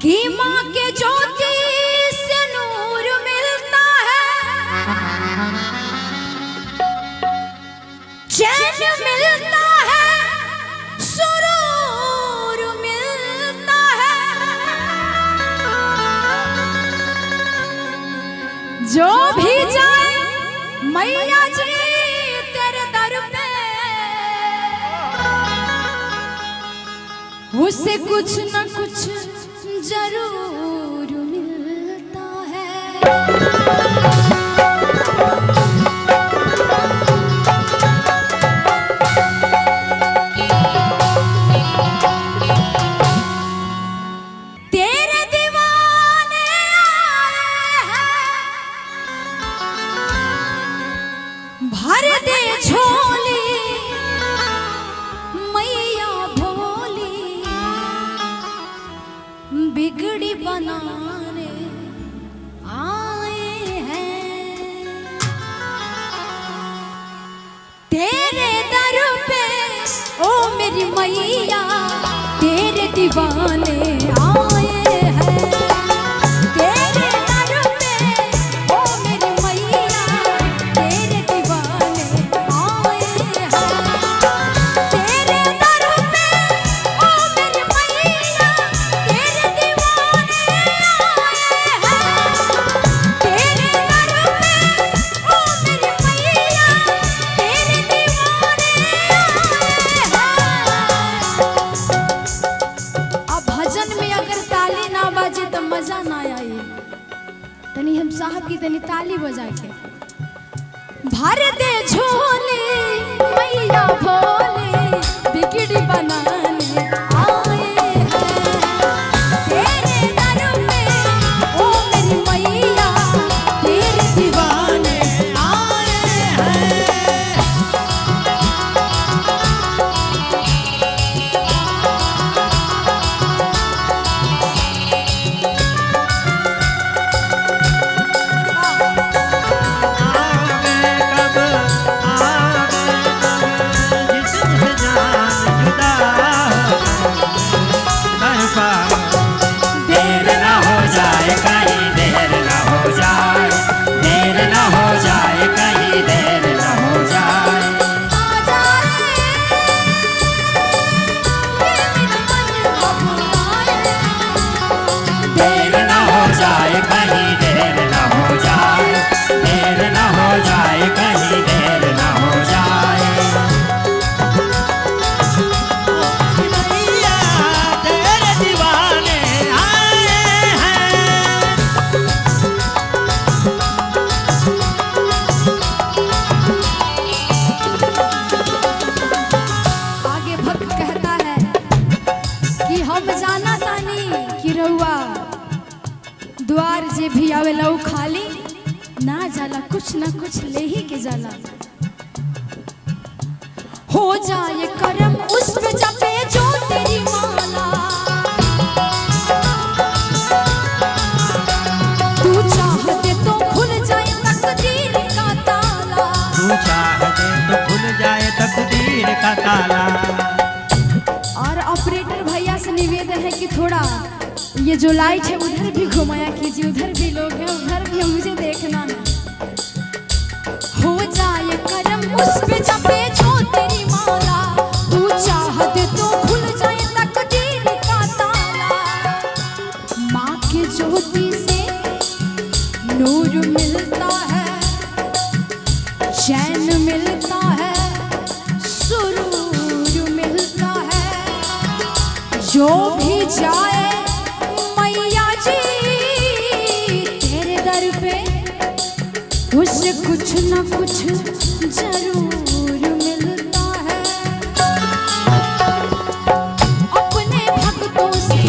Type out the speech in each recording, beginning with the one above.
कि माँ के ज्योति से नूर मिलता है, चैन मिलता है, सुरूर मिलता है। जो भी जाए मैया जी तेरे दर पे, उसे कुछ न कुछ जरूर मिलता है। तेरे दीवाने आए हैं, भर दे झोली मैया भोली, बिगड़ी बनाने आए हैं। तेरे दर पे ओ मेरी मैया तेरे दीवाने आए हैं। तेरे दर पे ओ मेरी मैया तेरे दीवाने आए हैं। तेरे दर पे ओ मेरी मैया तेरे दीवाने आए हैं। तेरे दर पे ओ मेरी मैया तेरे दीवाने आए हैं। अब भजन में अगर ताली ना बाजे तो मजा ना आई। तनी हम साहब की तनी ताली बजा के भर दे झोली मैया भोली, बिगड़ी बनाने आए हैं। तेरे दर पे ओ मेरी मैया तेरे दीवाने आए हैं। देर ना हो जाए कहीं देर ना हो जाए, देर ना हो जाए कहीं देर ना हो जाए। आजा देर ना हो जाए कहीं देर ना हो जाए, देर ना हो जाए कहीं देर ना हो जाए। मैया तेरे दीवाने आए हैं। आगे भक्त कहता है कि हम जाना तानी कि रहुआ द्वार जे भी आवेला उ खाली ना जाला, कुछ ना कुछ ले ही के जाला। हो जाए करम उस पे जपे जो तेरी माला, तू चाहते तो खुल जाए तकदीर का ताला। तू चाहते तो खुल जाए तकदीर का ताला। और ऑपरेटर भैया से निवेदन है कि थोड़ा ये जो लाइट है उधर भी घुमाया कीजिए, उधर भी लोग हैं, उधर भी मुझे देखना है। हो जाए करम उस पे जपे जो तेरी माला, तू चाहते तो खुल जाए तकदीर का ताला। माँ के ज्योति से नूर मिलता है, चैन मिलता है, सुरूर मिलता है। जो भी जाए मैया जी तेरे दर पे, उसे कुछ न कुछ जरूर मिलता है। अपने भक्तों से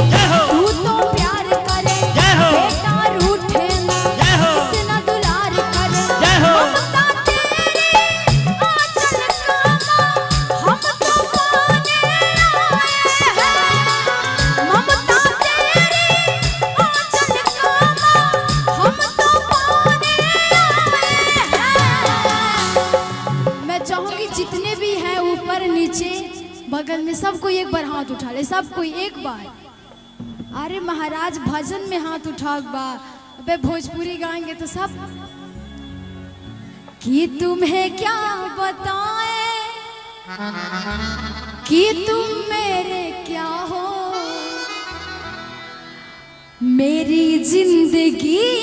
तू तो प्यार करे, बेटा रूठे ना, इतना दुलार करे। ममता तेरी आंचल कामा, हम तो पाने आए हैं। ममता तेरी आंचल कामा, हम तो पाने आए हैं। मैं चाहूंगी जितने भी हैं ऊपर नीचे बगल में सबको एक बार हाथ उठा ले, सबको एक बार। अरे महाराज भजन में हाथ उठाओ बा, अबे भोजपुरी गाएंगे तो सब। कि तुम्हें क्या बताएं कि तुम मेरे क्या हो, मेरी जिंदगी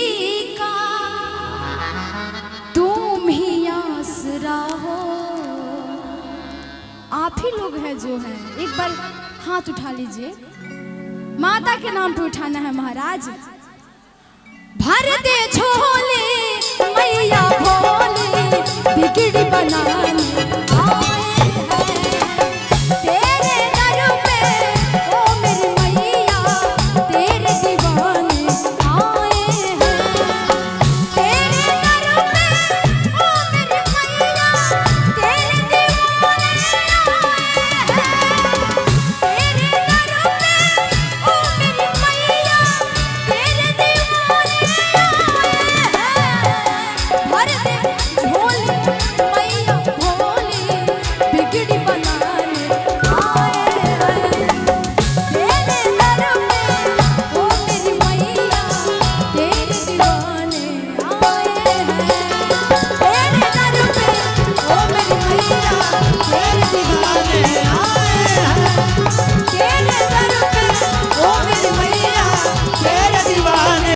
का तुम ही आसरा हो। आप ही लोग हैं जो हैं, एक बार हाथ उठा लीजिए, माता के नाम पे उठाना है महाराज। भर दे झोली मैया भोली, बिगड़ी बनाने आए हैं तेरे दर पे, ओ मेरी मैया तेरे दीवाने आए हैं। तेरे दर पे ओ मेरी मैया तेरे दीवाने आए हैं। तेरे दर पे ओ मेरी मैया तेरे दीवाने भर दे झोली मैया भोली, बिगड़ी बनाने आए हैं। तेरे दर पे ओ मेरी मैया तेरे दीवाने आए हैं। तेरे दर पे ओ मेरी मैया तेरे दीवाने आए हैं।